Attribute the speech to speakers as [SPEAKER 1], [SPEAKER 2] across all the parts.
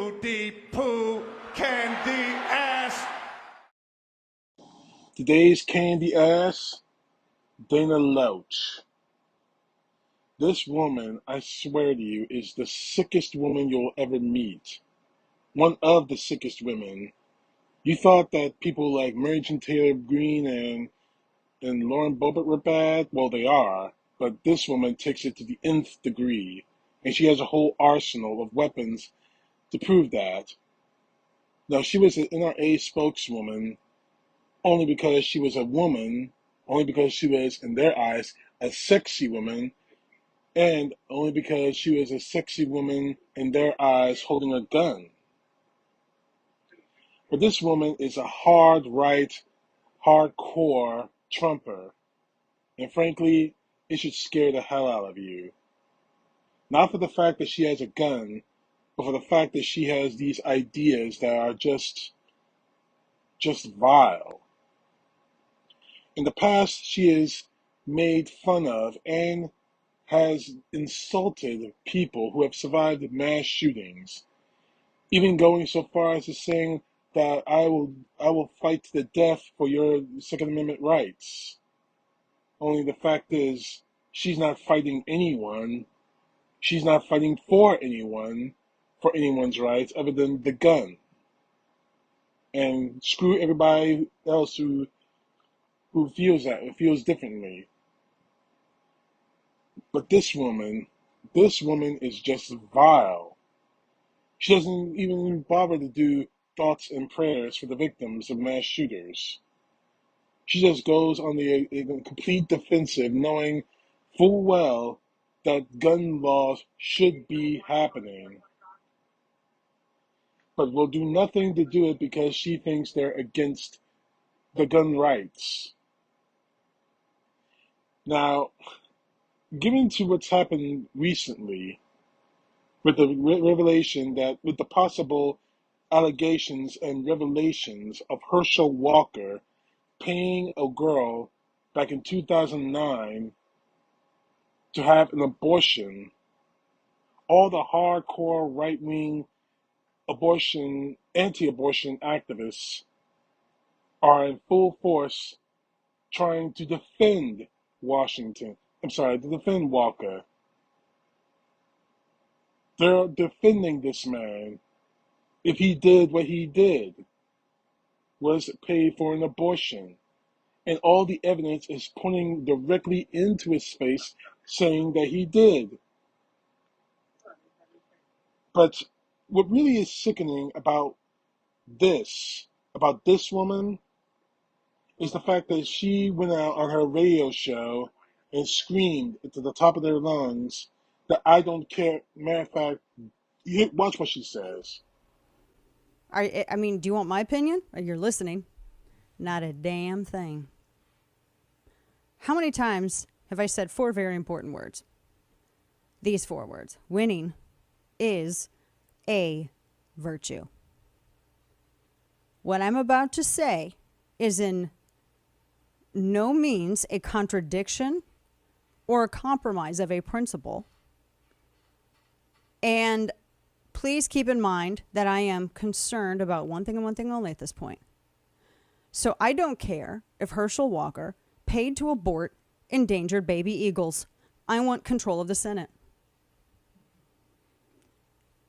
[SPEAKER 1] Poo-dee poo, candy ass.
[SPEAKER 2] Today's candy ass, Dana Loach. This woman, I swear to you, is the sickest woman you'll ever meet. One of the sickest women. You thought that people like Mary Jane Taylor Greene and Lauren Boebert were bad? Well, they are. But this woman takes it to the nth degree. And she has a whole arsenal of weapons to prove that. Now, she was an NRA spokeswoman only because she was a woman, only because she was, in their eyes, a sexy woman, and only because she was a sexy woman in their eyes holding a gun. But this woman is a hard right, hardcore Trumper, and frankly, it should scare the hell out of you. Not for the fact that she has a gun, but for the fact that she has these ideas that are just vile. In the past, she has made fun of and has insulted people who have survived mass shootings, even going so far as to saying that I will fight to the death for your Second Amendment rights. Only the fact is, she's not fighting anyone. She's not fighting for anyone, for anyone's rights other than the gun. And screw everybody else who feels that, who feels differently. But this woman is just vile. She doesn't even bother to do thoughts and prayers for the victims of mass shooters. She just goes on the complete defensive, knowing full well that gun laws should be happening, but will do nothing to do it because she thinks they're against the gun rights. Now, given to what's happened recently, with the revelation that, with the possible allegations and revelations of Herschel Walker paying a girl back in 2009 to have an abortion, all the hardcore right-wing anti-abortion activists are in full force trying to defend to defend Walker. They're defending this man if he did what he did, was pay for an abortion. And all the evidence is pointing directly into his face saying that he did. But what really is sickening about this woman, is the fact that she went out on her radio show and screamed to the top of their lungs that I don't care. Matter of fact, watch what she says.
[SPEAKER 3] I mean, do you want my opinion? You're listening. Not a damn thing. How many times have I said 4 very important words? These 4 words. Winning is a virtue. What I'm about to say is in no means a contradiction or a compromise of a principle. And please keep in mind that I am concerned about one thing and one thing only at this point. So I don't care if Herschel Walker paid to abort endangered baby eagles. I want control of the Senate.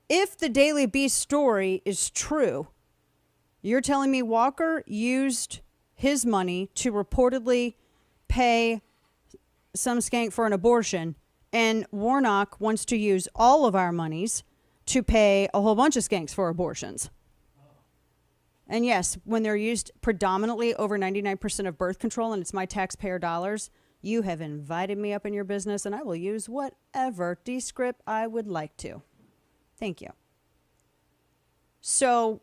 [SPEAKER 3] If the Daily Beast story is true, you're telling me Walker used his money to reportedly pay some skank for an abortion, and Warnock wants to use all of our monies to pay a whole bunch of skanks for abortions. And yes, when they're used predominantly over 99% of birth control and it's my taxpayer dollars, you have invited me up in your business and I will use whatever descript I would like to. Thank you. So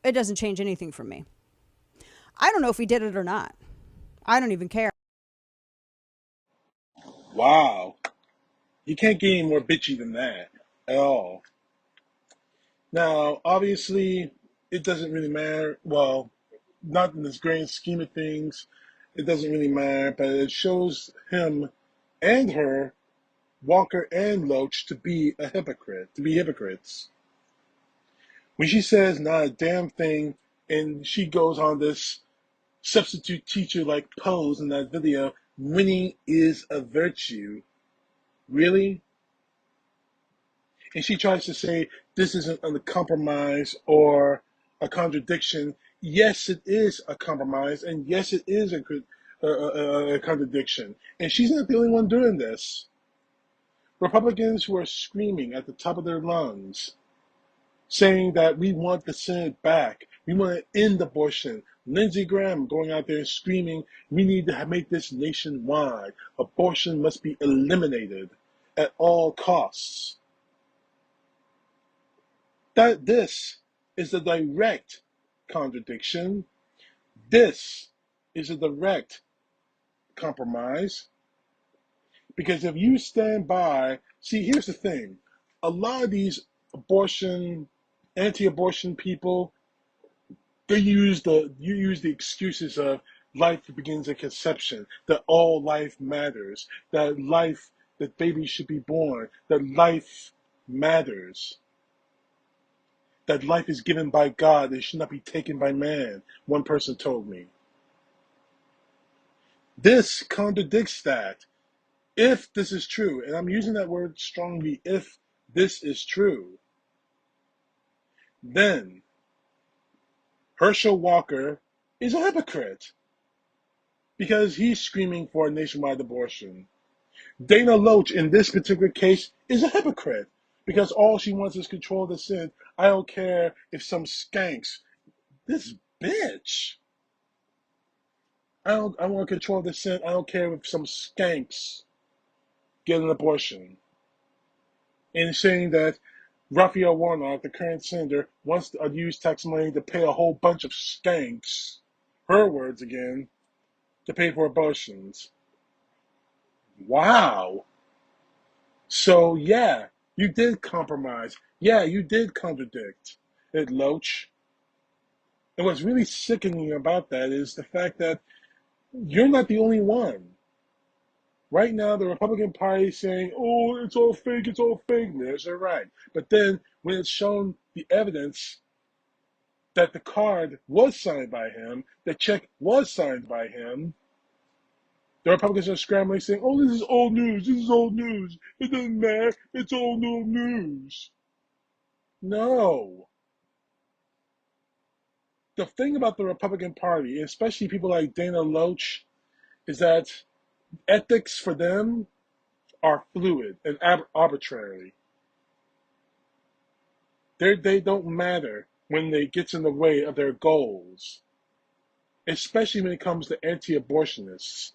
[SPEAKER 3] it doesn't change anything for me. I don't know if he did it or not. I don't even care.
[SPEAKER 2] Wow. You can't get any more bitchy than that at all. Now, obviously, it doesn't really matter. Well, not in this grand scheme of things. It doesn't really matter, but it shows him and her, Walker and Loach, to be hypocrites. When she says not a damn thing, and she goes on this substitute teacher like pose in that video, winning is a virtue. Really? And she tries to say this isn't a compromise or a contradiction. Yes, it is a compromise, and yes, it is a contradiction. And she's not the only one doing this. Republicans who are screaming at the top of their lungs, saying that we want the Senate back, we want to end abortion. Lindsey Graham going out there and screaming, we need to make this nationwide. Abortion must be eliminated at all costs. That this is a direct contradiction. This is a direct compromise. Because if you stand by, see, here's the thing. A lot of these anti-abortion people, you use the excuses of life begins at conception, that all life matters, that babies should be born, that life matters. That life is given by God, it should not be taken by man, one person told me. This contradicts that. If this is true, and I'm using that word strongly, if this is true, then Herschel Walker is a hypocrite because he's screaming for a nationwide abortion. Dana Loach, in this particular case, is a hypocrite because all she wants is control of the Senate. I don't care if some skanks. This bitch. I want to control the Senate. I don't care if some skanks get an abortion. And saying that Raphael Warnock, the current senator, wants to use tax money to pay a whole bunch of skanks, her words again, to pay for abortions. Wow. So, yeah, you did compromise. Yeah, you did contradict it, Loach. And what's really sickening about that is the fact that you're not the only one. Right now, the Republican Party is saying, oh, it's all fake, it's all fake. Yes, they're right. But then, when it's shown the evidence that the card was signed by him, the check was signed by him, the Republicans are scrambling saying, oh, this is old news, this is old news. It doesn't matter, it's old news. No. The thing about the Republican Party, especially people like Dana Loach, is that ethics for them are fluid and arbitrary. They don't matter when they gets in the way of their goals, especially when it comes to anti-abortionists,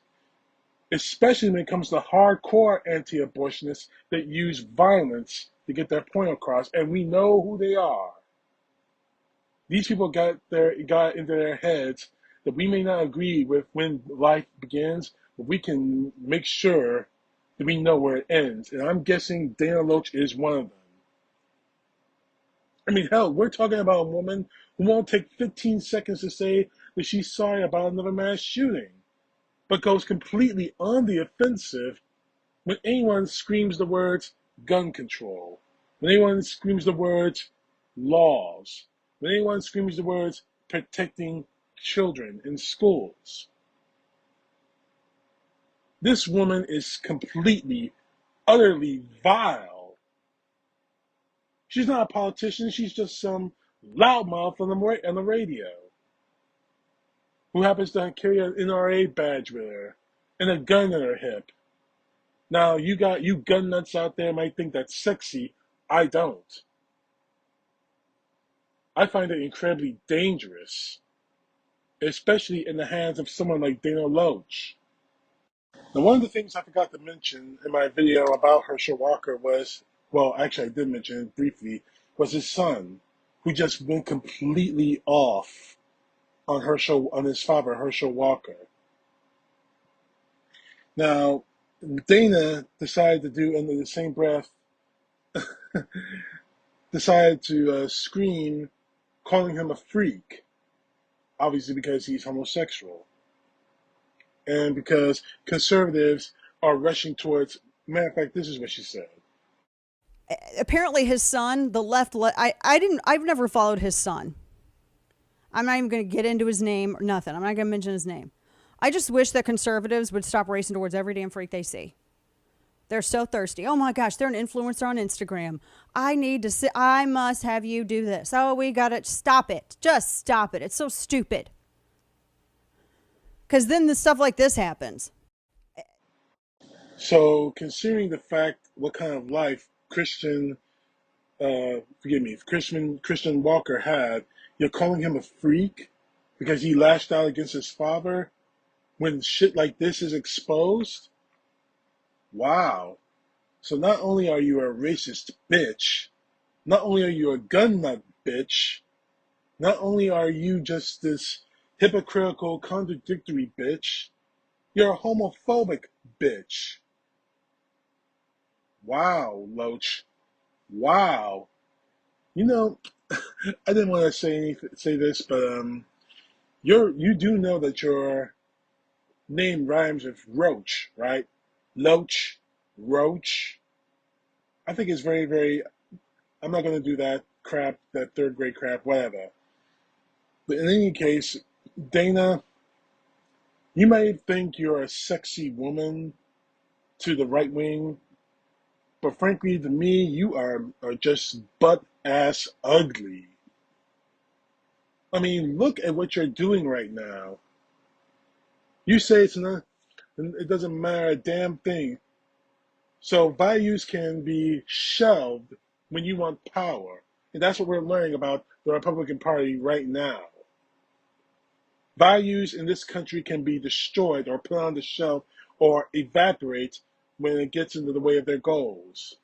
[SPEAKER 2] especially when it comes to hardcore anti-abortionists that use violence to get their point across, and we know who they are. These people got into their heads that we may not agree with when life begins, but we can make sure that we know where it ends. And I'm guessing Dana Loach is one of them. I mean, hell, we're talking about a woman who won't take 15 seconds to say that she's sorry about another mass shooting, but goes completely on the offensive when anyone screams the words gun control, when anyone screams the words laws, when anyone screams the words protecting children in schools. This woman is completely, utterly vile. She's not a politician, she's just some loudmouth on the radio who happens to carry an NRA badge with her and a gun in her hip. Now, you gun nuts out there might think that's sexy. I don't. I find it incredibly dangerous, especially in the hands of someone like Dana Loach. Now, one of the things I forgot to mention in my video about Herschel Walker was, well, actually I did mention it briefly, was his son, who just went completely off on his father, Herschel Walker. Now, Dana decided to do under the same breath, decided to scream, calling him a freak, obviously because he's homosexual. And because conservatives are rushing towards, matter of fact, this is what she said.
[SPEAKER 3] apparently his son, the I've never followed his son. I'm not even going to get into his name or nothing. I'm not going to mention his name. I just wish that conservatives would stop racing towards every damn freak they see. They're so thirsty. Oh my gosh, they're an influencer on Instagram. I must have you do this. Oh, we got to stop it. Just stop it. It's so stupid. Because then the stuff like this happens.
[SPEAKER 2] So, considering the fact what kind of life Christian Walker had, you're calling him a freak because he lashed out against his father when shit like this is exposed? Wow. So not only are you a racist bitch, not only are you a gun nut bitch, not only are you just this hypocritical, contradictory bitch, you're a homophobic bitch. Wow, Loach. Wow. You know, I didn't want to say this, but you do know that your name rhymes with roach, right? Loach, roach. I think it's very, very. I'm not gonna do that crap, that third grade crap, whatever. But in any case, Dana, you might think you're a sexy woman to the right wing, but frankly, to me, you are just butt ass ugly. I mean, look at what you're doing right now. You say it's not, it doesn't matter a damn thing. So values can be shelved when you want power. And that's what we're learning about the Republican Party right now. Values in this country can be destroyed or put on the shelf or evaporate when it gets into the way of their goals.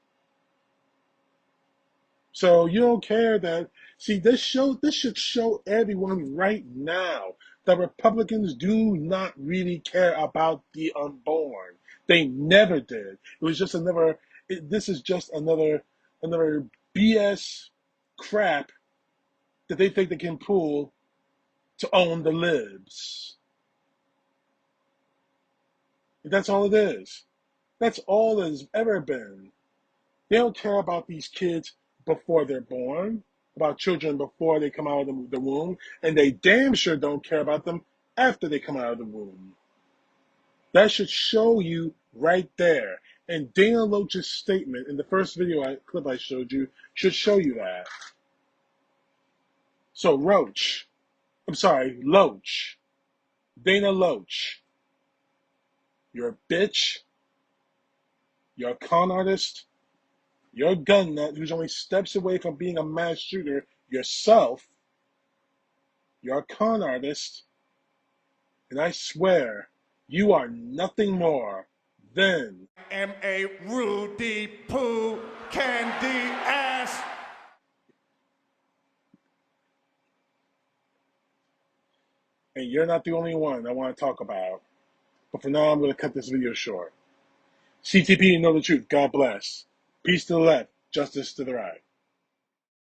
[SPEAKER 2] So you don't care that, see, this should show everyone right now that Republicans do not really care about the unborn. They never did. It was just this is just another BS crap that they think they can pull to own the libs. That's all it is. That's all it has ever been. They don't care about these kids before they're born, about children before they come out of the womb, and they damn sure don't care about them after they come out of the womb. That should show you right there. And Dana Loach's statement in the first clip I showed you should show you that. So Loach, Dana Loach, you're a bitch, you're a con artist, you're a gun nut who's only steps away from being a mass shooter yourself. You're a con artist, and I swear you are nothing more than
[SPEAKER 1] am a Rudy Poo Candy ass.
[SPEAKER 2] and you're not the only one I want to talk about. But for now, I'm going to cut this video short. CTP, know the truth. God bless. Peace to the left, justice to the right.